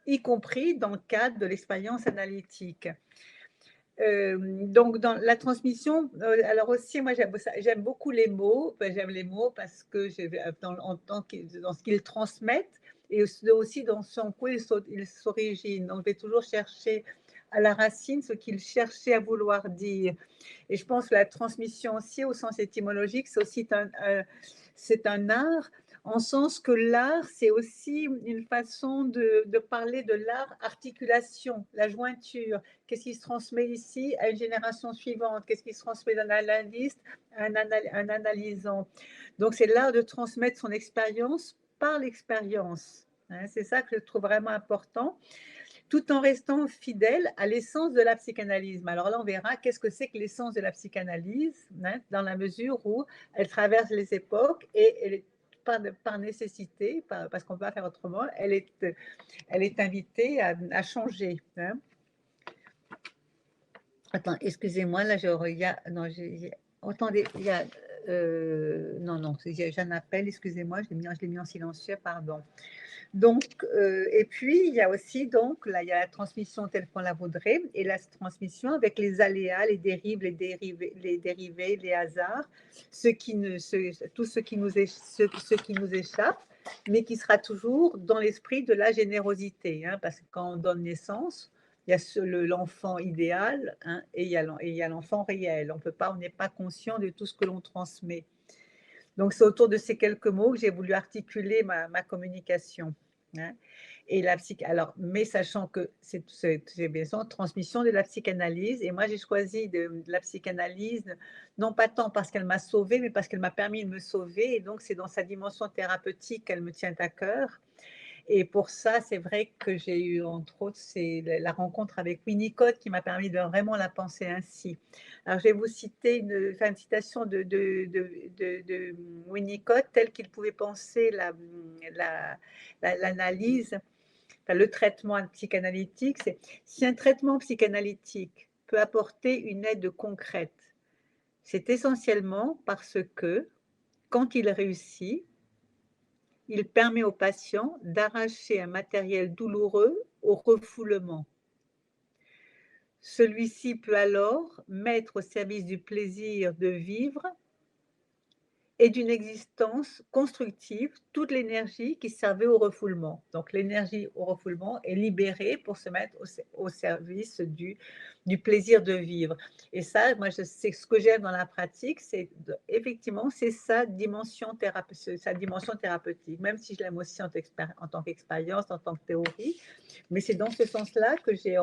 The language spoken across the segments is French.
y compris dans le cadre de l'expérience analytique. Donc dans la transmission, alors aussi moi j'aime beaucoup les mots, j'aime les mots parce que en tant que dans ce qu'ils transmettent et aussi dans son quoi ils s'originent. Donc je vais toujours chercher à la racine ce qu'ils cherchaient à vouloir dire et je pense que la transmission aussi au sens étymologique, c'est un art en sens que l'art, c'est aussi une façon de parler de l'art articulation, la jointure. Qu'est-ce qui se transmet ici à une génération suivante? Qu'est-ce qui se transmet d'un analyste à un analysant? Donc, c'est l'art de transmettre son expérience par l'expérience. Hein, c'est ça que je trouve vraiment important, tout en restant fidèle à l'essence de la psychanalyse. Alors là, on verra qu'est-ce que c'est que l'essence de la psychanalyse, hein, dans la mesure où elle traverse les époques et elle est par nécessité, parce qu'on ne peut pas faire autrement, elle est invitée à changer. Hein. Attends, excusez-moi, là je regarde. Non, attendez, il y a. Non, j'ai un appel, excusez-moi, je l'ai mis en silencieux, pardon. Donc, et puis, il y a aussi, donc, là, il y a la transmission telle qu'on la voudrait, et la transmission avec les aléas, les dérives, les dérivés, les hasards, tout ce qui nous échappe, mais qui sera toujours dans l'esprit de la générosité, hein, parce que quand on donne naissance, il y a l'enfant idéal, hein, et il y a l'enfant réel. On n'est pas conscient de tout ce que l'on transmet. Donc, c'est autour de ces quelques mots que j'ai voulu articuler ma communication. Hein. Et alors, mais sachant que c'est bien sûr transmission de la psychanalyse. Et moi, j'ai choisi de la psychanalyse, non pas tant parce qu'elle m'a sauvée, mais parce qu'elle m'a permis de me sauver. Et donc, c'est dans sa dimension thérapeutique qu'elle me tient à cœur. Et pour ça, c'est vrai que j'ai eu, entre autres, c'est la rencontre avec Winnicott qui m'a permis de vraiment la penser ainsi. Alors, je vais vous citer une citation de Winnicott, telle qu'il pouvait penser l'analyse, enfin, le traitement psychanalytique. C'est si un traitement psychanalytique peut apporter une aide concrète, c'est essentiellement parce que, quand il réussit, il permet au patient d'arracher un matériel douloureux au refoulement. Celui-ci peut alors mettre au service du plaisir de vivre et d'une existence constructive toute l'énergie qui servait au refoulement. Donc l'énergie au refoulement est libérée pour se mettre au service du plaisir de vivre. Et ça, moi, c'est ce que j'aime dans la pratique, effectivement, c'est sa dimension thérapeutique, même si je l'aime aussi en tant qu'expérience, en tant que théorie, mais c'est dans ce sens-là que j'ai eu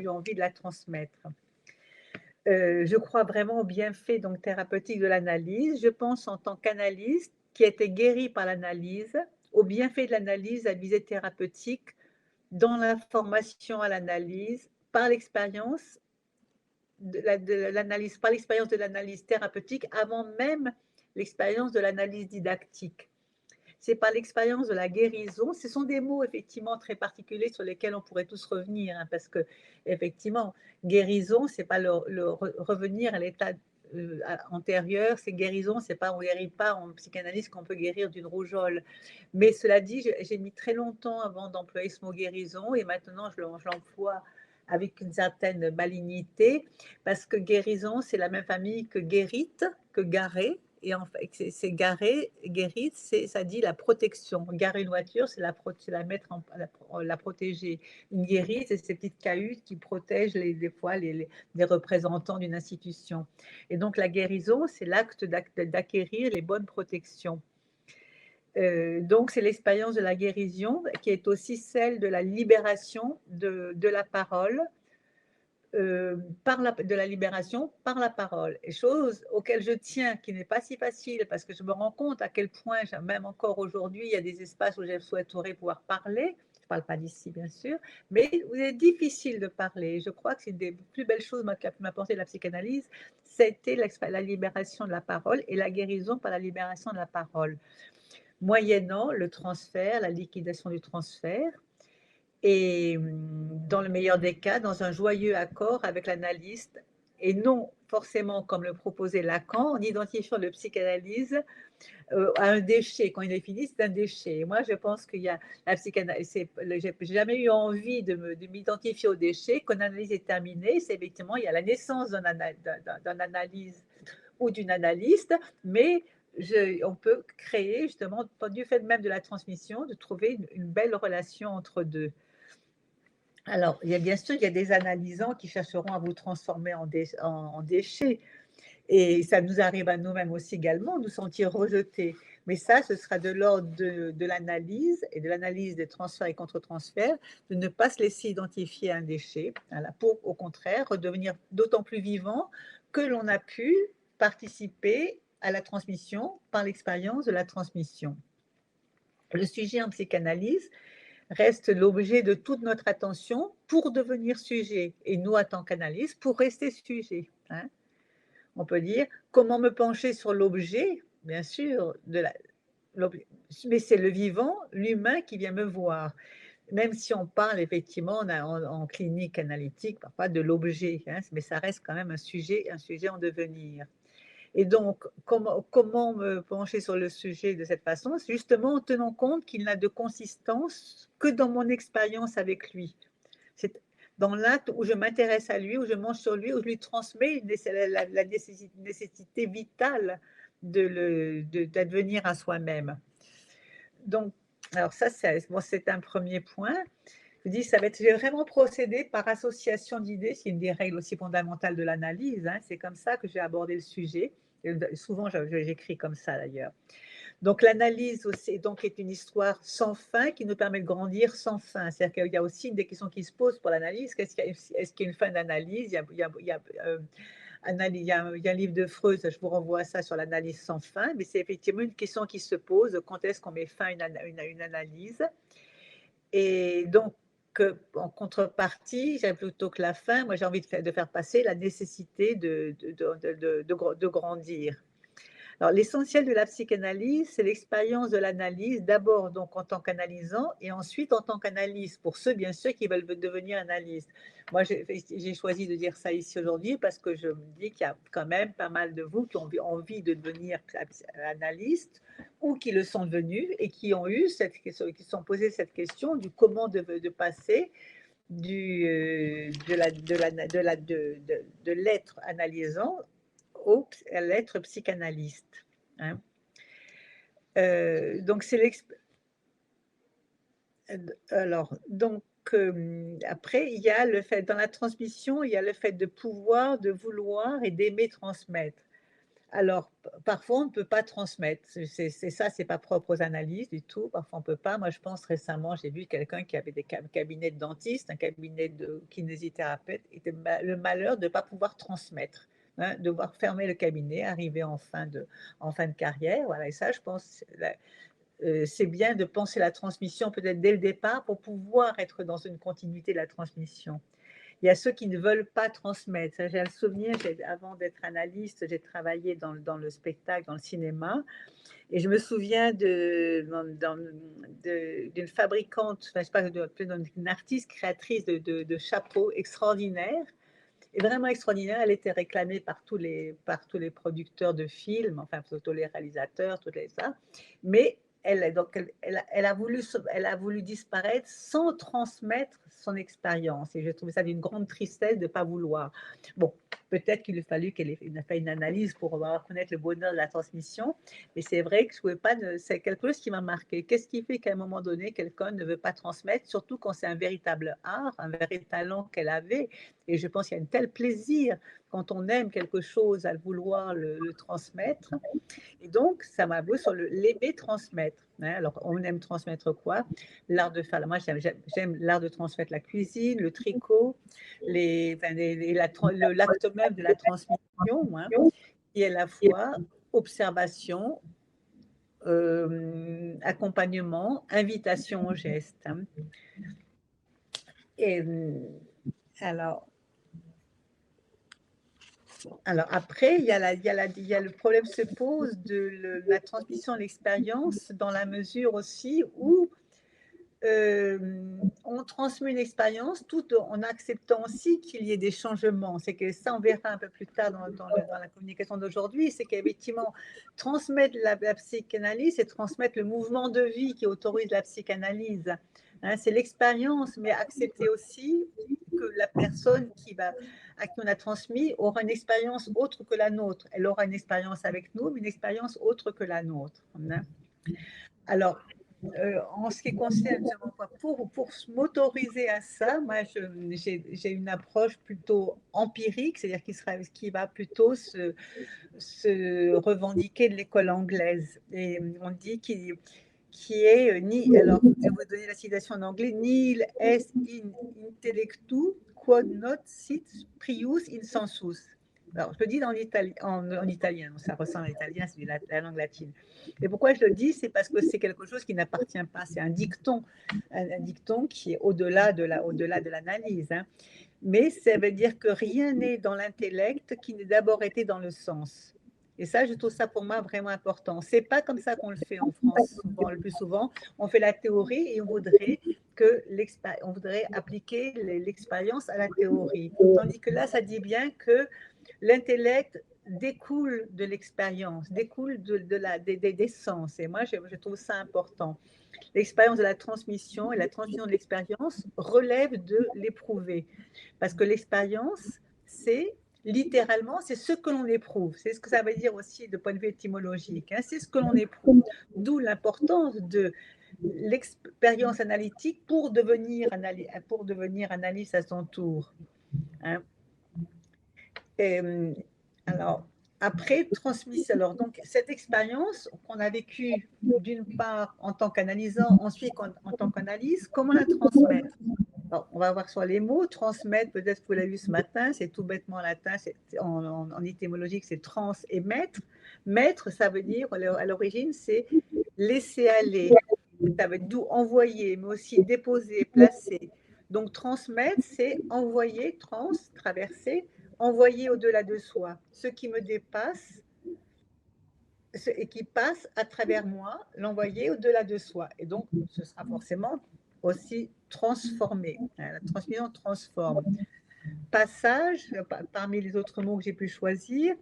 envie de la transmettre. Je crois vraiment au bienfait donc thérapeutique de l'analyse. Je pense en tant qu'analyste qui a été guéri par l'analyse, au bienfait de l'analyse à visée thérapeutique dans la formation à l'analyse, par l'expérience de l'analyse, par l'expérience de l'analyse thérapeutique avant même l'expérience de l'analyse didactique. C'est par l'expérience de la guérison. Ce sont des mots effectivement très particuliers sur lesquels on pourrait tous revenir, hein, parce que effectivement, guérison, c'est pas revenir à l'état antérieur. C'est guérison, c'est pas on guérit pas en psychanalyse qu'on peut guérir d'une rougeole. Mais cela dit, j'ai mis très longtemps avant d'employer ce mot guérison, et maintenant je l'emploie avec une certaine malignité, parce que guérison, c'est la même famille que guérite, que garer. Et en fait, c'est garer, guérir, ça dit la protection. Garer une voiture, c'est la mettre la protéger. Une guérite, c'est ces petites cahutes qui protègent des fois les représentants d'une institution. Et donc la guérison, c'est l'acte d'acquérir les bonnes protections. Donc c'est l'expérience de la guérison qui est aussi celle de la libération de la parole, de la libération par la parole. Et chose auquel je tiens, qui n'est pas si facile, parce que je me rends compte à quel point, même encore aujourd'hui, il y a des espaces où je souhaiterais pouvoir parler. Je ne parle pas d'ici, bien sûr, mais il est difficile de parler. Je crois que c'est une des plus belles choses qui a pu m'apporter la psychanalyse, c'était la libération de la parole et la guérison par la libération de la parole, moyennant le transfert, la liquidation du transfert, et dans le meilleur des cas, dans un joyeux accord avec l'analyste et non forcément comme le proposait Lacan, en identifiant le psychanalyse à un déchet. Quand il est fini, c'est un déchet. Et moi, je pense qu'il y a la psychanalyse. J'ai jamais eu envie de m'identifier au déchet. Quand l'analyse est terminée, c'est effectivement, il y a la naissance d'un analyse ou d'une analyste, mais on peut créer justement, du fait même de la transmission, de trouver une belle relation entre deux. Alors, il y a bien sûr, il y a des analysants qui chercheront à vous transformer en déchets. Et ça nous arrive à nous-mêmes aussi également, nous sentir rejetés. Mais ça, ce sera de l'ordre de l'analyse et de l'analyse des transferts et contre-transferts, de ne pas se laisser identifier à un déchet, voilà, pour au contraire redevenir d'autant plus vivant que l'on a pu participer à la transmission par l'expérience de la transmission. Le sujet en psychanalyse reste l'objet de toute notre attention pour devenir sujet, et nous, en tant qu'analystes, pour rester sujet. Hein. On peut dire comment me pencher sur l'objet, bien sûr, mais c'est le vivant, l'humain qui vient me voir. Même si on parle effectivement en clinique analytique, parfois de l'objet, hein, mais ça reste quand même un sujet en devenir. Et donc, comment me pencher sur le sujet de cette façon? C'est justement en tenant compte qu'il n'a de consistance que dans mon expérience avec lui. C'est dans l'acte où je m'intéresse à lui, où je mange sur lui, où je lui transmets la nécessité vitale d'advenir à soi-même. Donc, alors ça, c'est un premier point. Je dis, je vais vraiment procéder par association d'idées, c'est une des règles aussi fondamentales de l'analyse. Hein, c'est comme ça que j'ai abordé le sujet. Et souvent, j'écris comme ça d'ailleurs. Donc l'analyse aussi donc, est une histoire sans fin qui nous permet de grandir sans fin. C'est-à-dire qu'il y a aussi des questions qui se posent pour l'analyse. Est-ce qu'il y a une fin d'analyse? Il y a un livre de Freud, je vous renvoie à ça sur l'analyse sans fin, mais c'est effectivement une question qui se pose, quand est-ce qu'on met fin à une analyse? Et donc, en contrepartie, plutôt que la fin, moi j'ai envie de faire passer la nécessité de grandir. Alors, l'essentiel de la psychanalyse, c'est l'expérience de l'analyse, d'abord donc en tant qu'analysant et ensuite en tant qu'analyste, pour ceux bien sûr qui veulent devenir analystes. Moi, j'ai choisi de dire ça ici aujourd'hui parce que je me dis qu'il y a quand même pas mal de vous qui ont envie de devenir analystes ou qui le sont devenus et qui ont eu qui se sont posé cette question du comment de passer de l'être analysant à l'être psychanalyste. Hein. Donc, alors, donc, après, il y a le fait, dans la transmission, il y a le fait de pouvoir, de vouloir et d'aimer transmettre. Alors, parfois, on ne peut pas transmettre. C'est ça, c'est pas propre aux analyses du tout. Parfois, on ne peut pas. Moi, je pense récemment, j'ai vu quelqu'un qui avait des cabinets de dentiste, un cabinet de kinésithérapeute, et le malheur de ne pas pouvoir transmettre. Hein, devoir fermer le cabinet, arriver en fin de carrière. Voilà, et ça, je pense, c'est bien de penser la transmission peut-être dès le départ pour pouvoir être dans une continuité de la transmission. Il y a ceux qui ne veulent pas transmettre. J'ai un souvenir, avant d'être analyste, j'ai travaillé dans le spectacle, dans le cinéma, et je me souviens d'une fabricante, enfin, je sais pas, d'une artiste créatrice de chapeaux extraordinaires, et vraiment extraordinaire. Elle était réclamée par tous les producteurs de films, enfin tous les réalisateurs, toutes les ça. Mais elle a voulu disparaître sans transmettre son expérience. Et je trouvais ça d'une grande tristesse de ne pas vouloir. Bon, peut-être qu'il a fallu qu'elle ait fait une analyse pour reconnaître le bonheur de la transmission. Mais c'est vrai que je pouvais pas. C'est quelque chose qui m'a marqué. Qu'est-ce qui fait qu'à un moment donné, quelqu'un ne veut pas transmettre, surtout quand c'est un véritable art, un véritable talent qu'elle avait. Et je pense qu'il y a un tel plaisir quand on aime quelque chose à vouloir le transmettre. Et donc, ça m'a joué sur l'aimer transmettre. Hein. Alors, on aime transmettre quoi? L'art de faire. Moi, j'aime l'art de transmettre la cuisine, le tricot, l'acte même de la transmission, hein, qui est à la fois observation, accompagnement, invitation au geste. Hein. Et alors, après, il y a le problème se pose de la transmission de l'expérience dans la mesure aussi où on transmet une expérience tout en acceptant aussi qu'il y ait des changements. C'est que ça, on verra un peu plus tard dans la communication d'aujourd'hui, c'est qu'effectivement, transmettre la psychanalyse, c'est transmettre le mouvement de vie qui autorise la psychanalyse. Hein, c'est l'expérience, mais accepter aussi que la personne à qui on a transmis aura une expérience autre que la nôtre. Elle aura une expérience avec nous, mais une expérience autre que la nôtre. Hein. Alors, en ce qui concerne, pour m'autoriser à ça, moi, j'ai une approche plutôt empirique, c'est-à-dire qui va plutôt se revendiquer de l'école anglaise. Et on dit qui est ni, alors je vais vous donner la citation en anglais, nihil est in intellectu quod not sit prius in sensus. Alors, je le dis en italien, ça ressemble à l'italien, c'est la langue latine. Et pourquoi je le dis? C'est parce que c'est quelque chose qui n'appartient pas, c'est un dicton qui est au-delà de l'analyse. Hein. Mais ça veut dire que rien n'est dans l'intellect qui n'ait d'abord été dans le sens. Et ça, je trouve ça pour moi vraiment important. C'est pas comme ça qu'on le fait en France, le plus souvent. On fait la théorie et on voudrait appliquer l'expérience à la théorie. Tandis que là, ça dit bien que l'intellect découle de l'expérience, découle des sens. Et moi, je trouve ça important. L'expérience de la transmission et la transmission de l'expérience relève de l'éprouvé. Parce que l'expérience, c'est littéralement, c'est ce que l'on éprouve. C'est ce que ça veut dire aussi de point de vue étymologique. Hein, c'est ce que l'on éprouve. D'où l'importance de l'expérience analytique pour devenir analyste à son tour. Hein. Et, alors, après, transmission. Alors, donc, cette expérience qu'on a vécue d'une part en tant qu'analysant, ensuite en tant qu'analyse, comment la transmettre? Alors, on va voir sur les mots. Transmettre, peut-être que vous l'avez vu ce matin, c'est tout bêtement en latin, en étymologique, c'est trans et mettre. Mettre, ça veut dire, à l'origine, c'est laisser aller. Ça veut dire d'où envoyer, mais aussi déposer, placer. Donc, transmettre, c'est envoyer, traverser, envoyer au-delà de soi. Ce qui me dépasse et qui passe à travers moi, l'envoyer au-delà de soi. Et donc, ce sera forcément aussi transformé. La transmission transforme. Passage, parmi les autres mots que j'ai pu choisir,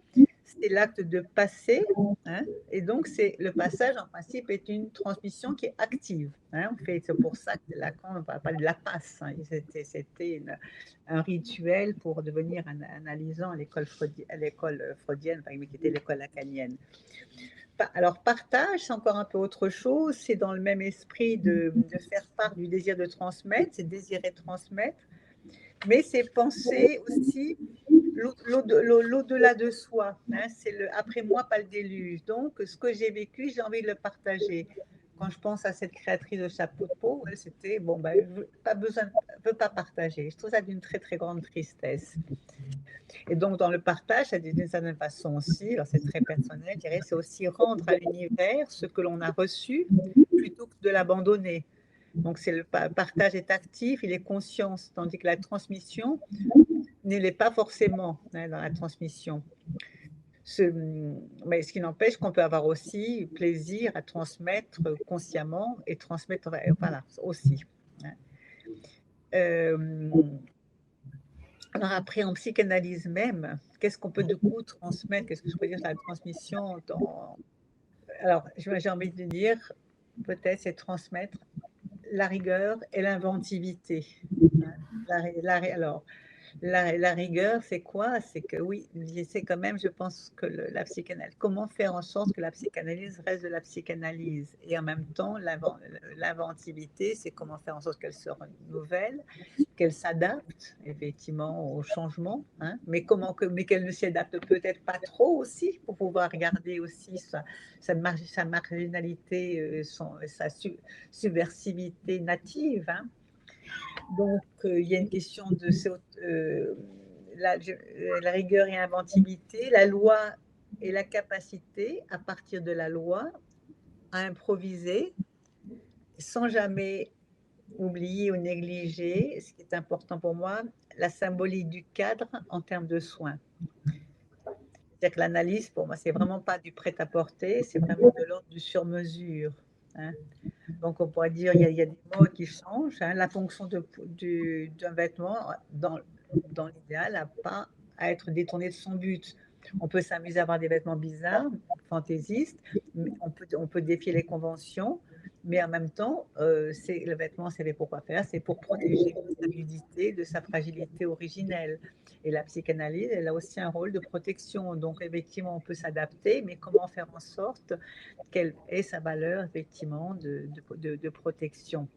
c'est l'acte de passer. Hein, et donc, le passage, en principe, est une transmission qui est active. Hein, c'est pour ça que Lacan va parler de la passe. Hein, c'était un rituel pour devenir un analysant à l'école freudienne, qui était l'école lacanienne. Alors, partage, c'est encore un peu autre chose. C'est dans le même esprit de faire part du désir de transmettre, c'est désirer transmettre, mais c'est penser aussi l'au-delà de soi. Hein, c'est le après moi, pas le déluge. Donc, ce que j'ai vécu, j'ai envie de le partager. Quand je pense à cette créatrice de chapeau de peau, c'était bon, pas besoin, ne peut pas partager. Je trouve ça d'une très très grande tristesse. Et donc, dans le partage, d'une certaine façon aussi, alors c'est très personnel, je dirais, c'est aussi rendre à l'univers ce que l'on a reçu plutôt que de l'abandonner. Donc, le partage est actif, il est conscience, tandis que la transmission ne l'est pas forcément dans la transmission. Mais ce qui n'empêche qu'on peut avoir aussi plaisir à transmettre consciemment et transmettre, voilà, aussi. Alors après, en psychanalyse même, qu'est-ce qu'on peut du coup transmettre? Qu'est-ce que je peux dire sur la transmission Alors, j'ai envie de dire, peut-être, c'est transmettre la rigueur et l'inventivité. Alors, la rigueur, c'est quoi? C'est que oui, c'est quand même, je pense que la psychanalyse, comment faire en sorte que la psychanalyse reste de la psychanalyse? Et en même temps, l'inventivité, c'est comment faire en sorte qu'elle se renouvelle, qu'elle s'adapte effectivement au changement, hein, mais qu'elle ne s'y adapte peut-être pas trop aussi, pour pouvoir garder aussi sa marginalité, sa subversivité native. Hein. Donc, il y a une question de la rigueur et l'inventivité, la loi et la capacité, à partir de la loi, à improviser, sans jamais oublier ou négliger, ce qui est important pour moi, la symbolique du cadre en termes de soins. C'est-à-dire que l'analyse, pour moi, c'est vraiment pas du prêt-à-porter, c'est vraiment de l'ordre du sur-mesure. hein. Donc, on pourrait dire il y a des mots qui changent, hein. La fonction d'un vêtement, dans l'idéal, n'a pas à être détourné de son but. On peut s'amuser à avoir des vêtements bizarres, fantaisistes, mais on peut défier les conventions, mais en même temps, le vêtement, c'est fait pour quoi faire? C'est pour protéger de sa nudité, de sa fragilité originelle. Et la psychanalyse, elle a aussi un rôle de protection. Donc, effectivement, on peut s'adapter, mais comment faire en sorte quelle est sa valeur effectivement de protection.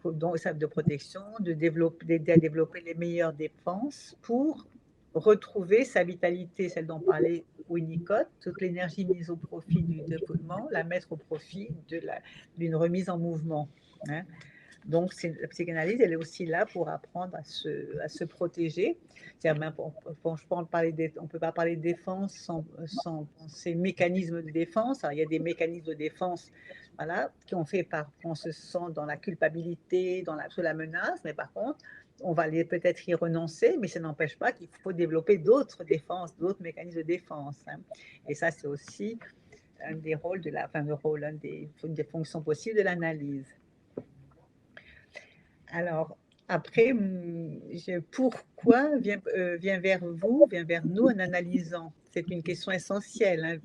Donc, ça de protection, d'aider à développer les meilleures défenses pour retrouver sa vitalité, celle dont parlait Winnicott, toute l'énergie mise au profit du développement, la mettre au profit d'une remise en mouvement, hein. Donc, la psychanalyse, elle est aussi là pour apprendre à se protéger. C'est-à-dire, on ne peut pas parler de défense sans penser mécanismes de défense. Alors, il y a des mécanismes de défense, voilà, qu'on se sent dans la culpabilité, sous la menace, mais par contre, on va peut-être y renoncer, mais ça n'empêche pas qu'il faut développer d'autres défenses, d'autres mécanismes de défense, hein. Et ça, c'est aussi un des rôles des fonctions possibles de l'analyse. Alors, après, pourquoi vient vers nous en analysant? C'est une question essentielle, hein.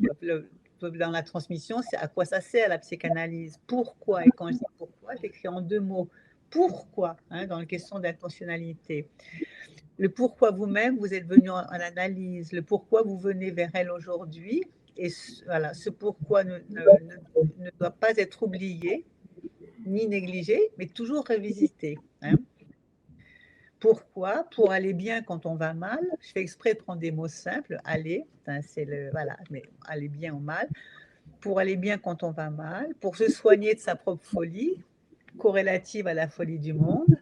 Dans la transmission, c'est à quoi ça sert la psychanalyse? Pourquoi? Et quand je dis pourquoi, j'écris en 2 mots. Pourquoi? Hein, dans la question d'intentionnalité. Le pourquoi vous-même, vous êtes venu en analyse, le pourquoi vous venez vers elle aujourd'hui, et voilà, ce pourquoi ne doit pas être oublié, ni négligé, mais toujours revisité, hein. Pourquoi? Pour aller bien quand on va mal. Je fais exprès de prendre des mots simples. Aller, enfin, voilà, mais aller bien ou mal. Pour aller bien quand on va mal, pour se soigner de sa propre folie, corrélative à la folie du monde,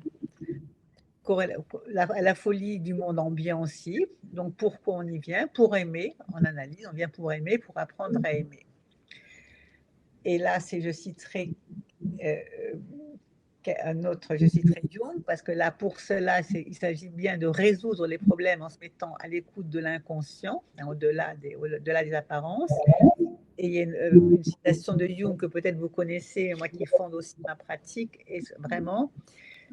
à la folie du monde ambiant aussi. Donc, pourquoi on y vient? Pour aimer, en analyse, on vient pour aimer, pour apprendre à aimer. Et là, je citerai je citerai Jung, parce que là, pour cela, il s'agit bien de résoudre les problèmes en se mettant à l'écoute de l'inconscient, hein, au-delà des apparences. Et il y a une citation de Jung que peut-être vous connaissez, moi qui fonde aussi ma pratique, et vraiment,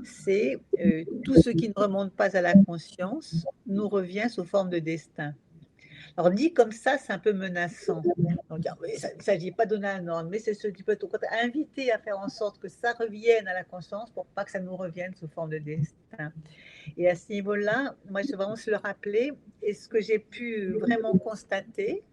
c'est tout ce qui ne remonte pas à la conscience nous revient sous forme de destin. Alors dit comme ça, c'est un peu menaçant. On dit: «Ah oui, il ne s'agit pas de donner un ordre», mais c'est ce qui peut au contraire inviter à faire en sorte que ça revienne à la conscience pour pas que ça nous revienne sous forme de destin. Et à ce niveau-là, moi, je veux vraiment se le rappeler, et ce que j'ai pu vraiment constater,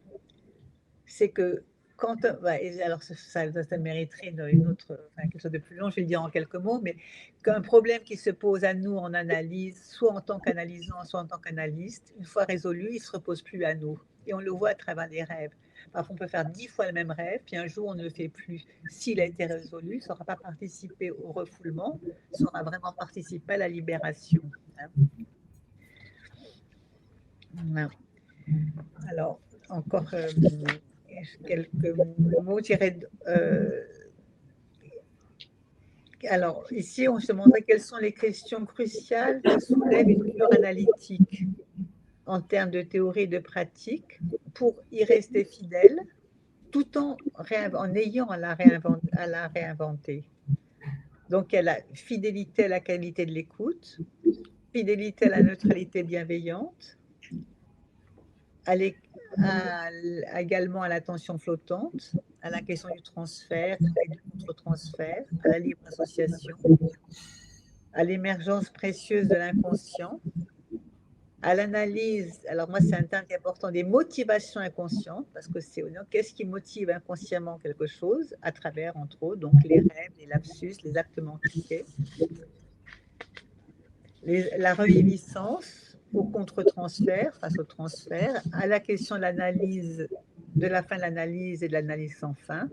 c'est que quand, ouais, et alors ça mériterait une autre, enfin, quelque chose de plus long, je vais le dire en quelques mots, mais qu'un problème qui se pose à nous en analyse, soit en tant qu'analysant, soit en tant qu'analyste, une fois résolu, il ne se repose plus à nous, et on le voit à travers les rêves. Parfois, on peut faire 10 fois le même rêve, puis un jour, on ne le fait plus. S'il a été résolu, ça n'aura pas participé au refoulement, ça aura vraiment participé à la libération, hein. Voilà. Alors, encore quelques mots, je dirais, alors, ici, on se demanderait quelles sont les questions cruciales que soulève une cure analytique en termes de théorie et de pratique pour y rester fidèle, tout en ayant à la réinventer. Donc, il y a la fidélité à la qualité de l'écoute, fidélité à la neutralité bienveillante, également à l'attention flottante, à la question du transfert et du contre-transfert, à la libre association, à l'émergence précieuse de l'inconscient, à l'analyse, alors moi c'est un terme qui est important, des motivations inconscientes, parce que c'est qu'est-ce qui motive inconsciemment quelque chose, à travers, entre autres, donc les rêves, les lapsus, les actes manqués, la reviviscence au contre-transfert, face au transfert, à la question de l'analyse, de la fin de l'analyse et de l'analyse sans fin,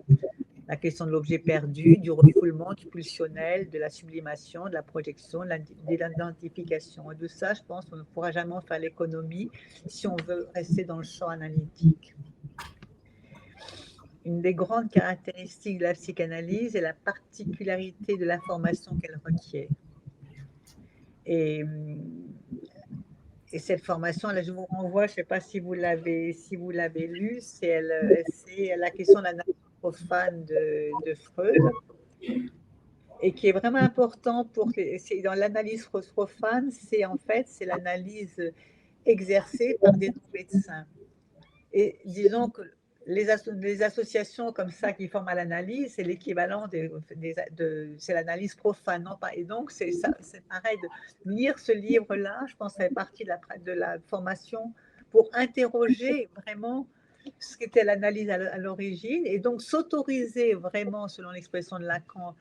la question de l'objet perdu, du refoulement, du pulsionnel, de la sublimation, de la projection, de l'identification. Et de ça, je pense qu'on ne pourra jamais en faire l'économie si on veut rester dans le champ analytique. Une des grandes caractéristiques de la psychanalyse est la particularité de l'information qu'elle requiert. Et cette formation, là, je vous renvoie, je ne sais pas si vous l'avez lu, c'est la question de l'analyse profane de Freud et qui est vraiment important c'est dans l'analyse profane, c'est en fait, c'est l'analyse exercée par des non-médecins. Et disons que les associations comme ça qui forment à l'analyse, c'est l'équivalent c'est l'analyse profane. Non pas, et donc, c'est pareil, de lire ce livre-là, je pense que ça fait partie de la formation pour interroger vraiment ce qu'était l'analyse à l'origine et donc s'autoriser vraiment, selon l'expression de Lacan,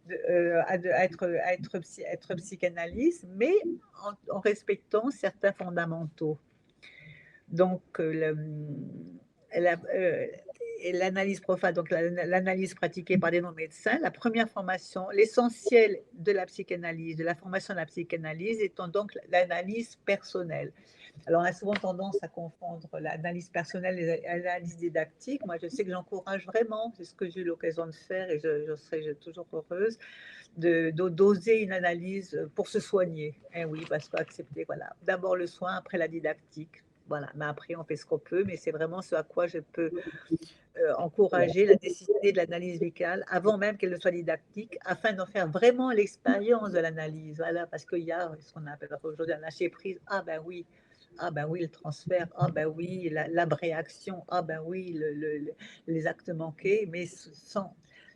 être psychanalyste, mais en respectant certains fondamentaux. Donc, l'analyse profane, donc l'analyse pratiquée par des non-médecins, la première formation, l'essentiel de la psychanalyse, de la formation de la psychanalyse étant donc l'analyse personnelle. Alors, on a souvent tendance à confondre l'analyse personnelle et l'analyse didactique. Moi, je sais que j'encourage vraiment, c'est ce que j'ai eu l'occasion de faire et je serai toujours heureuse, d'oser une analyse pour se soigner. Eh oui, parce qu'accepter, voilà, d'abord le soin, après la didactique. Voilà, mais après, on fait ce qu'on peut, mais c'est vraiment ce à quoi je peux encourager la nécessité de l'analyse médicale avant même qu'elle ne soit didactique, afin d'en faire vraiment l'expérience de l'analyse. Voilà, parce qu'il y a ce qu'on appelle aujourd'hui un lâcher prise. Ah ben oui, le transfert. Ah ben oui, l'abréaction. Ah ben oui, les actes manqués, mais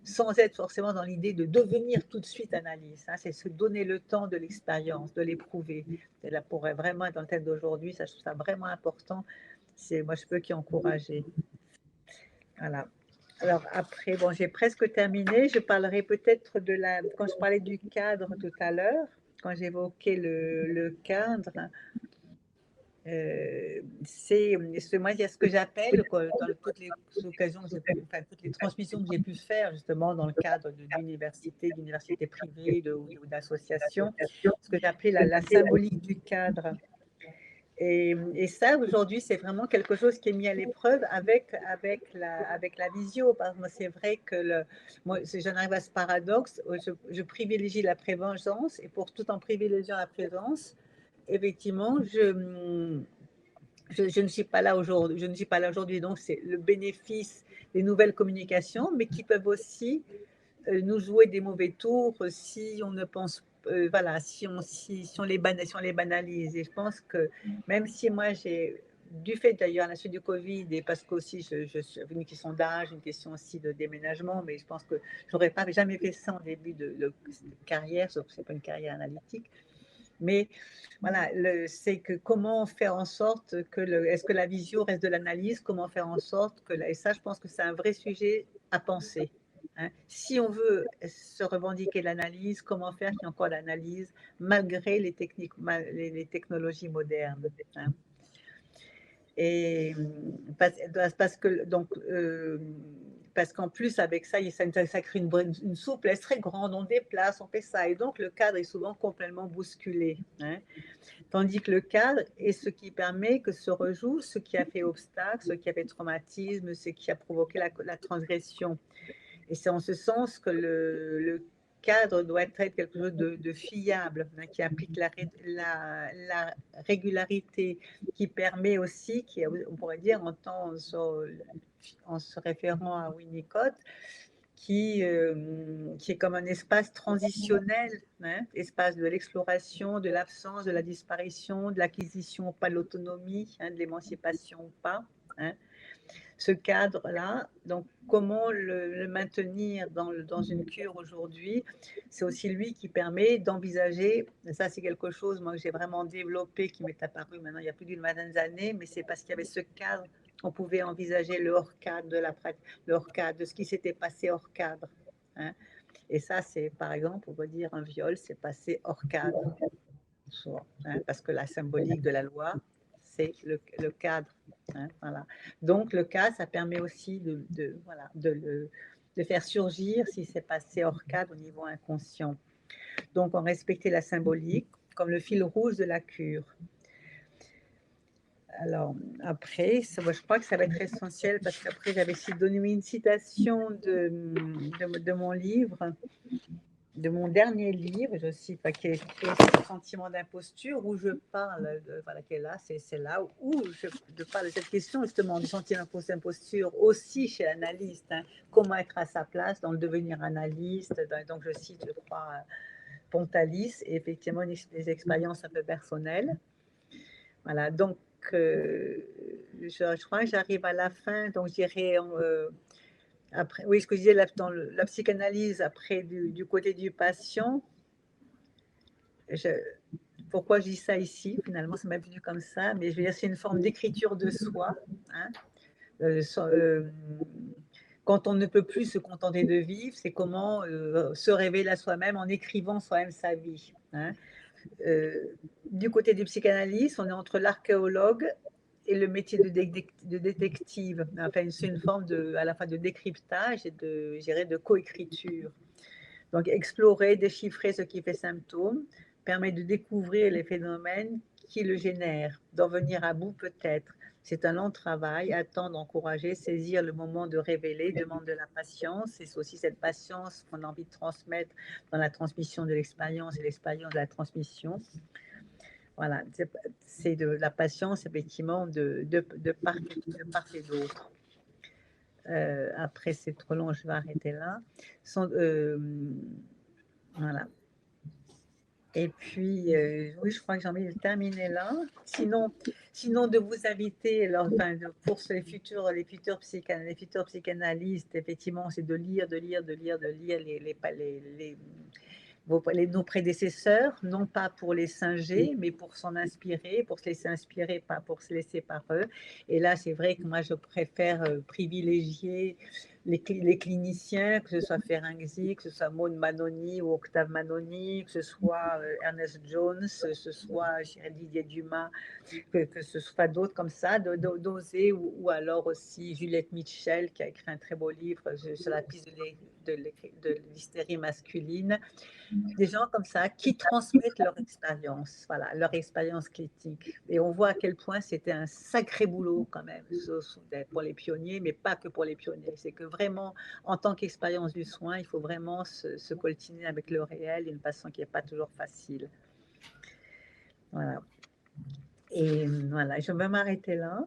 sans être forcément dans l'idée de devenir tout de suite analyse. Hein, c'est se donner le temps de l'expérience, de l'éprouver. Et là, pourrait vraiment être dans le thème d'aujourd'hui, ça, je trouve ça vraiment important. Moi, je peux qu'y encourager. Voilà. Alors après, bon, j'ai presque terminé. Je parlerai peut-être quand je parlais du cadre tout à l'heure, quand j'évoquais le cadre, moi, il y a ce que j'appelle, dans toutes les occasions, enfin, toutes les transmissions que j'ai pu faire, justement, dans le cadre d'universités privées ou d'associations, ce que j'appelais la symbolique du cadre. Et ça, aujourd'hui, c'est vraiment quelque chose qui est mis à l'épreuve avec la visio. Parce que c'est vrai que moi, j'en arrive à ce paradoxe, où je privilégie la prévention, et pour tout en privilégiant la présence, effectivement, je ne suis pas là aujourd'hui. Je ne suis pas là aujourd'hui, donc c'est le bénéfice des nouvelles communications, mais qui peuvent aussi nous jouer des mauvais tours si on ne pense voilà, si on les banalise. Et je pense que même si moi j'ai du fait d'ailleurs à la suite du Covid et parce qu'aussi je suis une question d'âge, une question aussi de déménagement, mais je pense que j'aurais pas jamais fait ça en début de carrière, sauf que c'est pas une carrière analytique. Mais voilà, c'est que comment faire en sorte que est-ce que la visio reste de l'analyse, comment faire en sorte et ça, je pense que c'est un vrai sujet à penser. Hein. Si on veut se revendiquer l'analyse, comment faire qu'il y ait encore l'analyse malgré les technologies modernes. Hein. Et parce que donc parce qu'en plus avec ça, ça crée une souplesse très grande, on déplace, on fait ça, et donc le cadre est souvent complètement bousculé. Hein. Tandis que le cadre est ce qui permet que se rejoue ce qui a fait obstacle, ce qui a fait traumatisme, ce qui a provoqué la transgression. Et c'est en ce sens que le cadre doit être quelque chose de fiable, hein, qui applique la régularité, qui permet aussi, on pourrait dire en se référant à Winnicott, qui est comme un espace transitionnel, hein, espace de l'exploration, de l'absence, de la disparition, de l'acquisition, pas de l'autonomie, hein, de l'émancipation, pas. Hein. Ce cadre-là, donc comment le maintenir dans une cure aujourd'hui, c'est aussi lui qui permet d'envisager, ça c'est quelque chose moi, que j'ai vraiment développé, qui m'est apparu maintenant il y a plus d'une vingtaine d'années, mais c'est parce qu'il y avait ce cadre, on pouvait envisager le hors-cadre le hors-cadre, de ce qui s'était passé hors cadre. Hein. Et ça, c'est par exemple, on va dire un viol, c'est passé hors cadre, hein, parce que la symbolique de la loi, c'est le cadre. Hein, voilà. Donc le cadre, ça permet aussi voilà, de faire surgir si c'est passé hors cadre au niveau inconscient. Donc on respectait la symbolique comme le fil rouge de la cure. Alors après, moi, je crois que ça va être essentiel parce qu'après j'avais donné une citation de mon livre de mon dernier livre, je cite, qui est le sentiment d'imposture, où je parle, qui est là, c'est là où je parle de cette question justement du sentiment d'imposture aussi chez l'analyste, hein, comment être à sa place dans le devenir analyste. Donc je cite, je crois, Pontalis, et effectivement des expériences un peu personnelles. Voilà, donc je crois que j'arrive à la fin, donc je dirais après, oui, ce que je disais dans la psychanalyse, après du côté du patient, pourquoi je dis ça ici, finalement, ça m'est venu comme ça, mais je veux dire, c'est une forme d'écriture de soi, hein. Quand on ne peut plus se contenter de vivre, c'est comment se révéler à soi-même en écrivant soi-même sa vie, hein. Du côté du psychanalyste, on est entre l'archéologue et le métier de détective. Enfin, c'est une forme à la fois de décryptage et de coécriture. Donc, explorer, déchiffrer ce qui fait symptôme permet de découvrir les phénomènes qui le génèrent, d'en venir à bout peut-être. C'est un long travail, attendre, encourager, saisir le moment de révéler, demande de la patience. C'est aussi cette patience qu'on a envie de transmettre dans la transmission de l'expérience et l'expérience de la transmission. Voilà, c'est de la patience, effectivement, de part et d'autre. Après, c'est trop long, je vais arrêter là. Voilà. Et puis, oui, je crois que j'ai envie de terminer là. Sinon de vous inviter, alors, pour les futurs psychanalystes, effectivement, c'est de lire nos prédécesseurs, non pas pour les singer, mais pour s'en inspirer, pour se laisser inspirer, pas pour se laisser par eux. Et là, c'est vrai que moi, je préfère privilégier les cliniciens, que ce soit Ferenczi, que ce soit Maud Manoni ou Octave Manoni, que ce soit Ernest Jones, que ce soit Didier Dumas, que ce soit d'autres comme ça, d'oser, ou alors aussi Juliette Mitchell, qui a écrit un très beau livre sur la piste de l'hystérie masculine. Des gens comme ça qui transmettent leur expérience, voilà, leur expérience clinique. Et on voit à quel point c'était un sacré boulot quand même pour les pionniers, mais pas que pour les pionniers. C'est que vraiment, en tant qu'expérience du soin, il faut vraiment se coltiner avec le réel, une façon qui n'est pas toujours facile. Voilà. Et voilà, je vais m'arrêter là.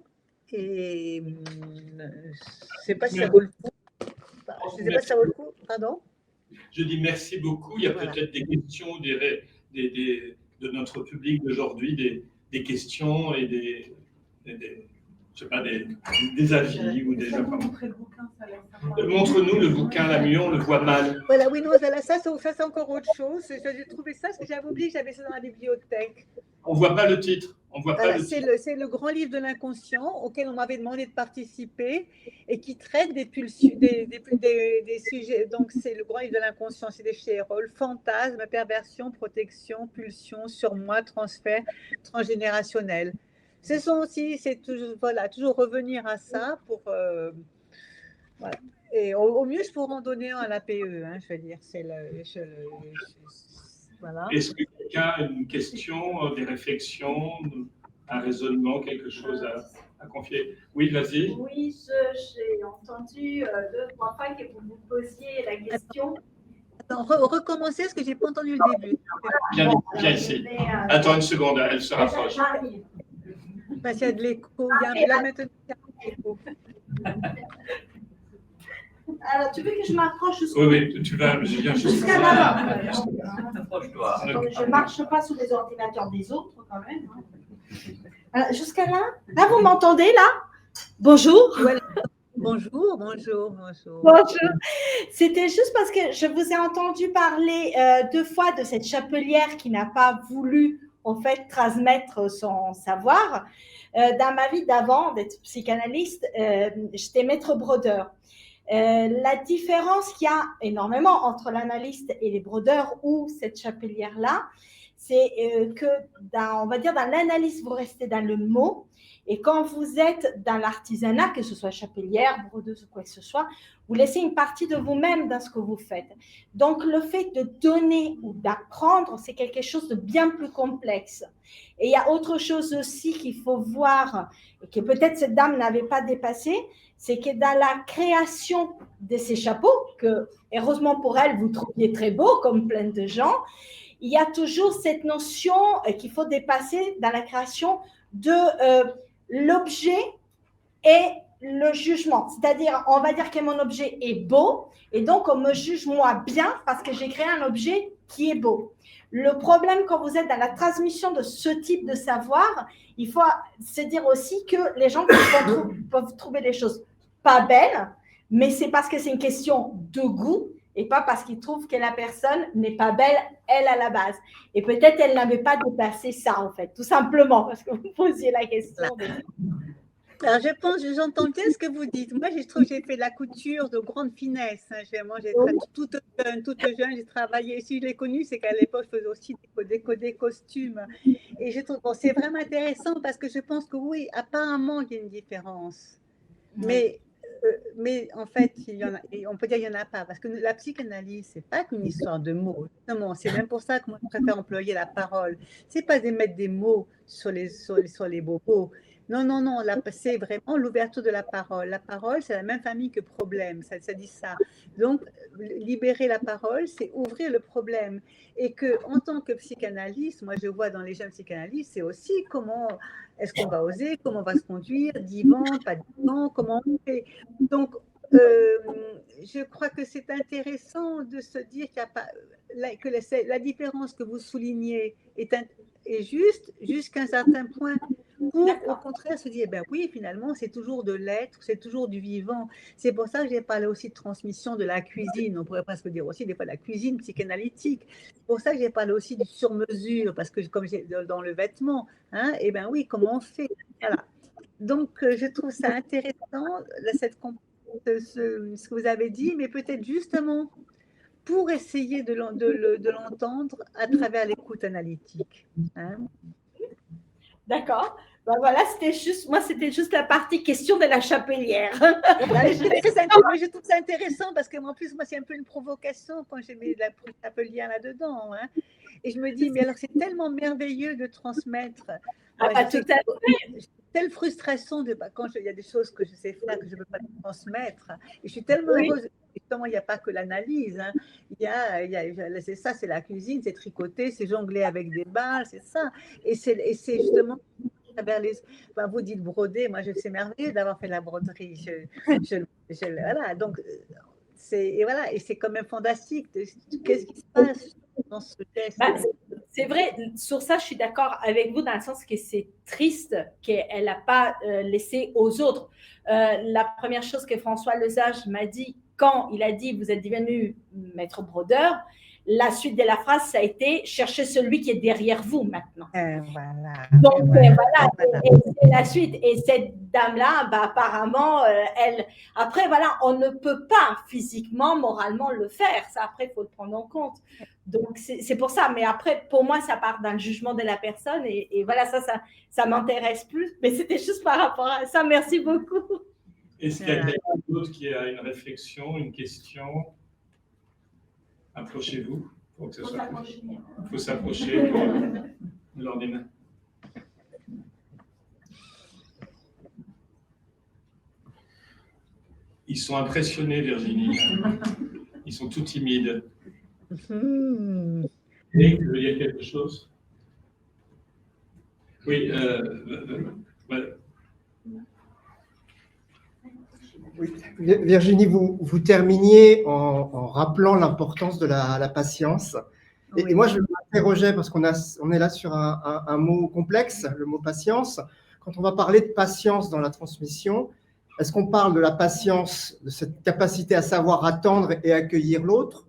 Et je ne sais pas si ça vaut le coup. Je ne sais pas si ça vaut le coup, pardon. Je dis merci beaucoup. Il y a peut-être des questions de notre public d'aujourd'hui, des questions et je sais pas, des avis ou des informations. Montre-nous le bouquin, la mieux, on le voit mal. Voilà, oui, non, ça c'est encore autre chose. J'ai trouvé ça, parce que j'avais oublié que j'avais ça dans la bibliothèque. On ne voit pas le titre. C'est le grand livre de l'inconscient auquel on m'avait demandé de participer et qui traite des sujets. Donc, c'est le grand livre de l'inconscient, c'est des chez Erol. Fantasmes, perversion, protection, pulsion, surmoi, transfert transgénérationnel. Ce sont aussi, c'est toujours, voilà, toujours revenir à ça pour. Voilà. Et au mieux, je pourrais en donner un à l'APE, hein, je veux dire. Voilà. Est-ce que quelqu'un a une question, des réflexions, un raisonnement, quelque chose à confier? Oui, vas-y. Oui, j'ai entendu 2-3 fois que vous posiez la question. Attends, recommencer, parce que je n'ai pas entendu le début. Viens ici. Attends une seconde, elle se rapproche. Parce qu'il y a de l'écho. Là, maintenant, il y a de l'écho. Alors, tu veux que je m'approche jusqu'à Oui, tu vas, je viens jusqu'à là. Je ne marche pas sous les ordinateurs des autres, quand même. Jusqu'à là? Là, vous m'entendez, là? Bonjour. Voilà. Bonjour. C'était juste parce que je vous ai entendu parler 2 fois de cette chapelière qui n'a pas voulu, en fait, transmettre son savoir. Dans ma vie d'avant, d'être psychanalyste, j'étais maître brodeur. La différence qu'il y a énormément entre l'analyste et les brodeurs ou cette chapelière-là, c'est que on va dire dans l'analyse, vous restez dans le mot, et quand vous êtes dans l'artisanat, que ce soit chapelière, brodeuse ou quoi que ce soit, vous laissez une partie de vous-même dans ce que vous faites. Donc, le fait de donner ou d'apprendre, c'est quelque chose de bien plus complexe. Et il y a autre chose aussi qu'il faut voir, et que peut-être cette dame n'avait pas dépassé, c'est que dans la création de ces chapeaux, que heureusement pour elle, vous trouviez très beau, comme plein de gens, il y a toujours cette notion qu'il faut dépasser dans la création de l'objet et le jugement. C'est-à-dire, on va dire que mon objet est beau, et donc on me juge moi bien parce que j'ai créé un objet qui est beau. Le problème quand vous êtes dans la transmission de ce type de savoir, il faut se dire aussi que les gens peuvent trouver des choses pas belles, mais c'est parce que c'est une question de goût et pas parce qu'ils trouvent que la personne n'est pas belle, elle, à la base. Et peut-être elle n'avait pas dépassé ça, en fait, tout simplement, parce que vous posiez la question. Alors, j'entends bien ce que vous dites. Moi, je trouve que j'ai fait de la couture de grande finesse. Moi, j'ai toute jeune, j'ai travaillé. Si je l'ai connue, c'est qu'à l'époque, je faisais aussi des costumes. Et je trouve bon, c'est vraiment intéressant parce que je pense que oui, apparemment, il y a une différence. Mais en fait, on peut dire qu'il n'y en a pas. Parce que la psychanalyse, ce n'est pas qu'une histoire de mots. Justement, c'est même pour ça que moi, je préfère employer la parole. Ce n'est pas de mettre des mots sur les bobos. Non, non, non, c'est vraiment l'ouverture de la parole. La parole, c'est la même famille que problème, ça dit ça. Donc, libérer la parole, c'est ouvrir le problème. Et qu'en tant que psychanalyste, moi je vois dans les jeunes psychanalystes, c'est aussi comment est-ce qu'on va oser, comment on va se conduire, divant, pas divant, comment on fait. Donc, je crois que c'est intéressant de se dire qu'il y a pas, que la différence que vous soulignez est juste jusqu'à un certain point. Pour, au contraire, se dire, ben oui, finalement, c'est toujours de l'être, c'est toujours du vivant. C'est pour ça que j'ai parlé aussi de transmission de la cuisine. On pourrait presque dire aussi des fois de la cuisine psychanalytique. C'est pour ça que j'ai parlé aussi du sur-mesure, parce que comme j'ai dans le vêtement, hein, et ben oui, comment on fait. Voilà. Donc, je trouve ça intéressant, ce que vous avez dit, mais peut-être justement pour essayer de l'entendre à travers l'écoute analytique. Hein. D'accord. Ben voilà, c'était juste la partie question de la chapelière. Je trouve ça intéressant parce que en plus, moi, c'est un peu une provocation quand j'ai mis la chapelière là-dedans. Hein. Et je me dis, mais alors c'est tellement merveilleux de transmettre. Moi, tout à fait. Telle frustration quand il y a des choses que je sais faire que je ne peux pas transmettre. Et je suis tellement heureuse. Justement, il n'y a pas que l'analyse. Hein. C'est ça, c'est la cuisine, c'est tricoter, c'est jongler avec des balles, c'est ça. Et c'est justement vous dites broder, moi c'est merveilleux d'avoir fait la broderie. Voilà, donc et c'est quand même fantastique. Qu'est-ce qui se passe dans ce geste? C'est vrai, sur ça, je suis d'accord avec vous dans le sens que c'est triste qu'elle n'a pas laissé aux autres. La première chose que François Lesage m'a dit quand il a dit « vous êtes devenu maître brodeur », la suite de la phrase, ça a été « cherchez celui qui est derrière vous maintenant ». Voilà. Donc, voilà. Et c'est la suite. Et cette dame-là, apparemment, après, voilà, on ne peut pas physiquement, moralement le faire. Ça, après, il faut le prendre en compte. Donc, c'est pour ça. Mais après, pour moi, ça part dans le jugement de la personne. Et voilà, ça m'intéresse plus. Mais c'était juste par rapport à ça. Merci beaucoup. Est-ce qu'il y a quelqu'un d'autre qui a une réflexion, une question? Approchez-vous. Il faut s'approcher pour l'ordinateur. Ils sont impressionnés, Virginie. Ils sont tout timides. Et il y a quelque chose? Oui. Oui. Virginie, vous terminiez en rappelant l'importance de la patience. Et moi, je m'interrogeais, parce qu'on est là sur un mot complexe, le mot patience. Quand on va parler de patience dans la transmission, est-ce qu'on parle de la patience, de cette capacité à savoir attendre et accueillir l'autre,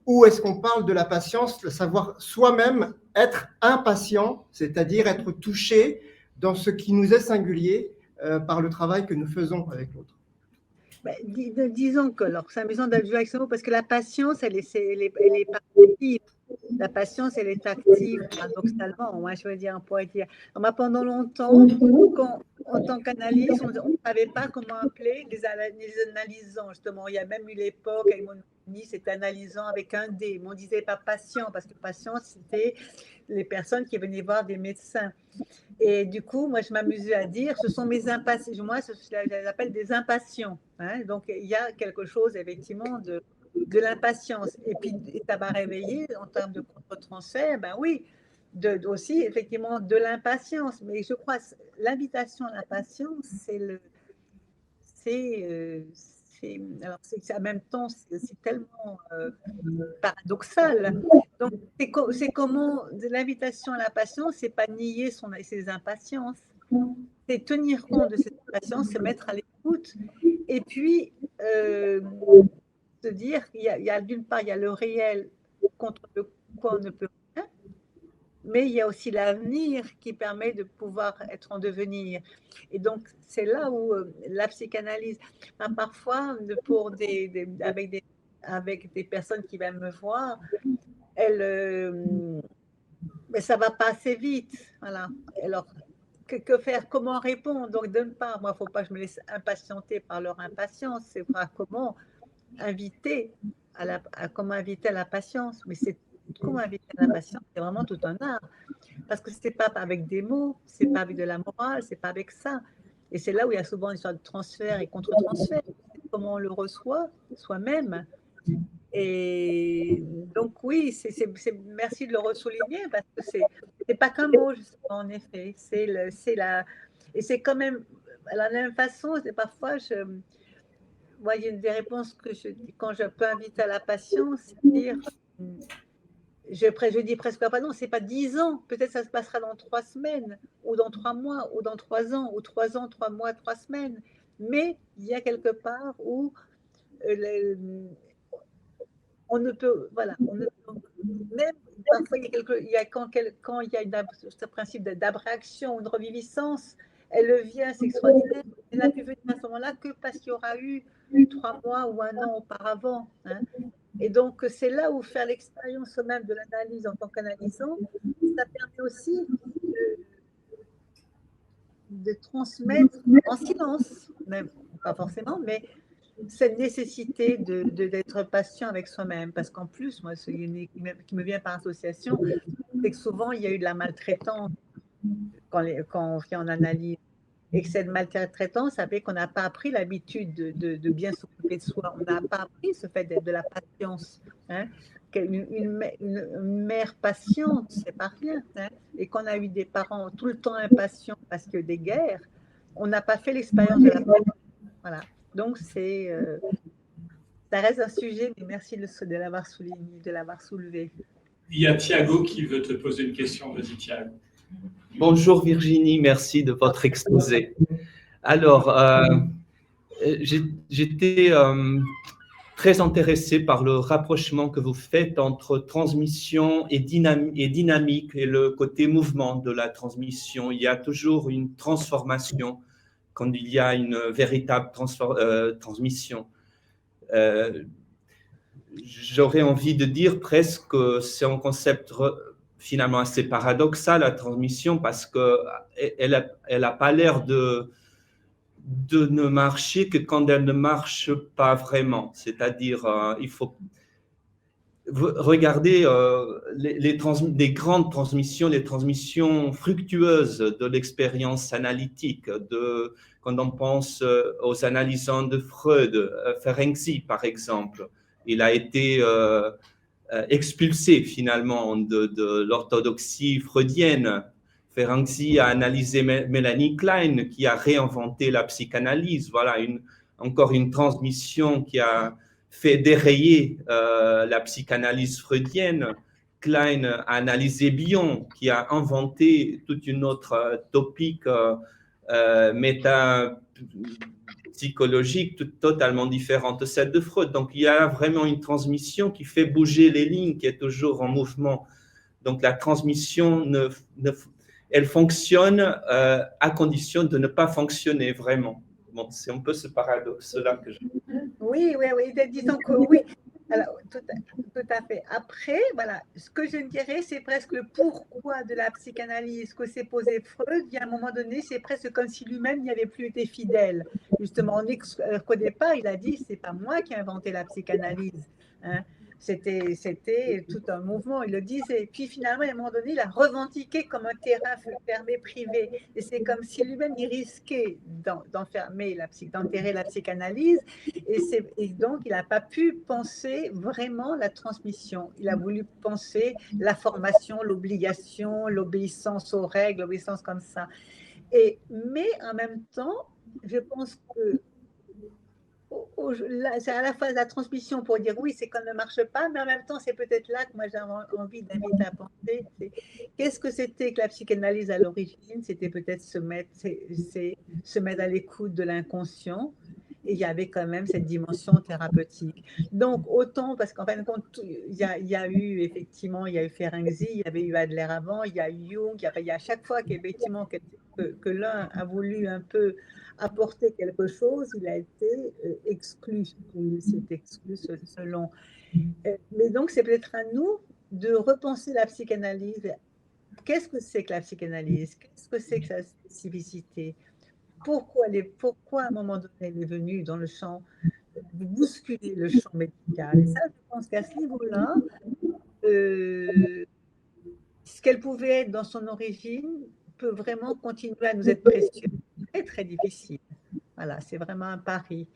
ou est-ce qu'on parle de la patience, de savoir soi-même être impatient, c'est-à-dire être touché dans ce qui nous est singulier par le travail que nous faisons avec l'autre? Disons que, alors, c'est amusant de jouer avec ce mot, parce que la patience, elle est active. La patience, elle est active, paradoxalement. Moi, je veux dire, on pourrait dire. Pendant longtemps, en tant qu'analyste, on ne savait pas comment appeler les analysants. Justement, il y a même eu l'époque, avec mon ami, c'était analysant avec un D. Mais on ne disait pas patient, parce que patient, c'était les personnes qui venaient voir des médecins. Et du coup, moi, je m'amusais à dire, ce sont mes impatients. Moi, je les appelle des impatients. Hein. Donc, il y a quelque chose, effectivement, de l'impatience. Et puis, ça m'a réveillé en termes de contre-transfert, ben oui, aussi, effectivement, de l'impatience. Mais je crois l'invitation à l'impatience, alors c'est en même temps, c'est tellement paradoxal. Donc, c'est comment l'invitation à l'impatience, c'est pas nier ses impatiences, c'est tenir compte de ses impatiences, se mettre à l'écoute, et puis se dire qu'il y a d'une part, il y a le réel contre le quoi on ne peut rien, mais il y a aussi l'avenir qui permet de pouvoir être en devenir. Et donc, c'est là où la psychanalyse, parfois, avec des personnes qui viennent me voir, mais ça ne va pas assez vite. Voilà. Alors, que faire? Comment répondre? Donc, d'une part, moi, il ne faut pas que je me laisse impatienter par leur impatience. C'est comment inviter comment inviter à la patience. Mais comment inviter à la patience, c'est vraiment tout un art. Parce que ce n'est pas avec des mots, ce n'est pas avec de la morale, ce n'est pas avec ça. Et c'est là où il y a souvent une sorte de transfert et contre-transfert. Comment on le reçoit soi-même. Et donc, oui, merci de le ressouligner parce que ce n'est pas qu'un mot, justement, en effet. Et c'est quand même, à la même façon, parfois, moi, il y a une des réponses que quand je peux inviter à la patience, c'est dire, je dis presque pas non, c'est pas 10 ans, peut-être ça se passera dans 3 semaines, ou dans 3 mois, ou dans 3 ans, ou 3 ans, 3 mois, 3 semaines. Mais il y a quelque part où on ne peut, voilà, même parfois quand il y a ce principe d'abréaction ou de reviviscence, elle vient, c'est extraordinaire. Elle n'a pu venir à ce moment-là que parce qu'il y aura eu 3 mois ou 1 an auparavant. Hein. Et donc, c'est là où faire l'expérience même de l'analyse en tant qu'analysant, ça permet aussi de transmettre en silence, même, pas forcément, mais cette nécessité d'être patient avec soi-même. Parce qu'en plus, moi, ce qui me vient par association, c'est que souvent, il y a eu de la maltraitance quand on fait en analyse. Et que cette maltraitance, ça fait qu'on n'a pas appris l'habitude de bien s'occuper de soi. On n'a pas appris ce fait d'être de la patience. Hein. Une mère patiente, c'est pas rien. Hein. Et qu'on a eu des parents tout le temps impatients parce que des guerres, on n'a pas fait l'expérience de la patience. Voilà. Donc, ça reste un sujet, mais merci de l'avoir souligné, de l'avoir soulevé. Il y a Thiago qui veut te poser une question. Vas-y, Thiago. Bonjour Virginie, merci de votre exposé. Alors, j'étais très intéressé par le rapprochement que vous faites entre transmission et dynamique et le côté mouvement de la transmission. Il y a toujours une transformation quand il y a une véritable transmission. J'aurais envie de dire presque que c'est un concept finalement assez paradoxal, la transmission, parce qu'elle n'a pas l'air de ne marcher que quand elle ne marche pas vraiment. C'est-à-dire, il faut regarder les grandes transmissions, les transmissions fructueuses de l'expérience analytique, quand on pense aux analysants de Freud, Ferenczi par exemple. Il a été expulsé finalement de l'orthodoxie freudienne. Ferenczi a analysé Melanie Klein, qui a réinventé la psychanalyse. Voilà, encore une transmission qui a fait dérayer la psychanalyse freudienne. Klein a analysé Bion, qui a inventé toute une autre topique psychologique totalement différente de celle de Freud. Donc, il y a vraiment une transmission qui fait bouger les lignes, qui est toujours en mouvement. Donc, la transmission, elle fonctionne à condition de ne pas fonctionner vraiment. Bon, c'est un peu ce paradoxe-là que je... Oui, disons que oui. Alors, tout à fait. Après, voilà, ce que je dirais, c'est presque le pourquoi de la psychanalyse que s'est posé Freud. Il y a un moment donné, c'est presque comme si lui-même n'y avait plus été fidèle. Justement, qu'au départ, il a dit, c'est pas moi qui ai inventé la psychanalyse. Hein. C'était tout un mouvement, il le disait. Puis finalement, à un moment donné, il a revendiqué comme un terrain fermé privé. Et c'est comme si lui-même, il risquait d'enterrer la psychanalyse. Et donc, il n'a pas pu penser vraiment la transmission. Il a voulu penser la formation, l'obligation, l'obéissance aux règles, l'obéissance comme ça. Mais en même temps, je pense que c'est à la fois la transmission pour dire oui, c'est qu'on ne marche pas, mais en même temps, c'est peut-être là que moi j'ai envie d'inviter à penser. Qu'est-ce que c'était que la psychanalyse à l'origine? C'était peut-être se mettre à l'écoute de l'inconscient. Et il y avait quand même cette dimension thérapeutique. Donc, autant, parce qu'en fin de compte, il y a eu, effectivement, il y a eu Ferenczi, il y avait eu Adler avant, il y a eu Jung, il y a à chaque fois qu'effectivement, que l'un a voulu un peu apporter quelque chose, il a été exclu, il s'est exclu selon. Mais donc, c'est peut-être à nous de repenser la psychanalyse. Qu'est-ce que c'est que la psychanalyse? Qu'est-ce que c'est que sa spécificité? Pourquoi à un moment donné, elle est venue dans le champ, bousculer le champ médical? Et ça, je pense qu'à ce niveau-là, ce qu'elle pouvait être dans son origine peut vraiment continuer à nous être précieux. Très, très difficile. Voilà, c'est vraiment un pari.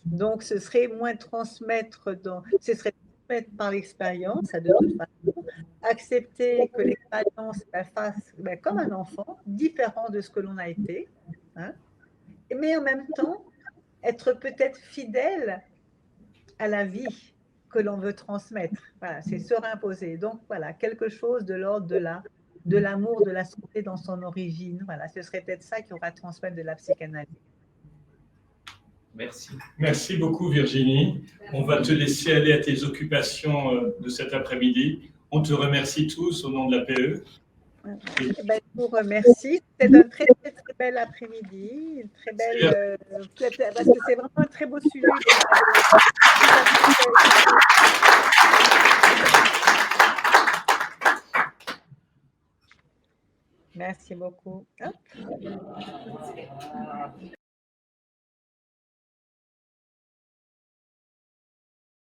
Donc, ce serait transmettre par l'expérience, de toute façon, accepter que l'expérience la fasse comme un enfant, différent de ce que l'on a été, hein, mais en même temps, être peut-être fidèle à la vie que l'on veut transmettre. Voilà, c'est se réimposer. Donc, voilà, quelque chose de l'ordre de l'amour, de la santé dans son origine. Voilà, ce serait peut-être ça qui aura à transmettre de la psychanalyse. Merci. Merci beaucoup, Virginie. On va te laisser aller à tes occupations de cet après-midi. On te remercie tous au nom de la PE. Je vous remercie. C'était un très, très, très bel après-midi. Une très belle. Parce que c'est vraiment un très beau sujet. Merci beaucoup.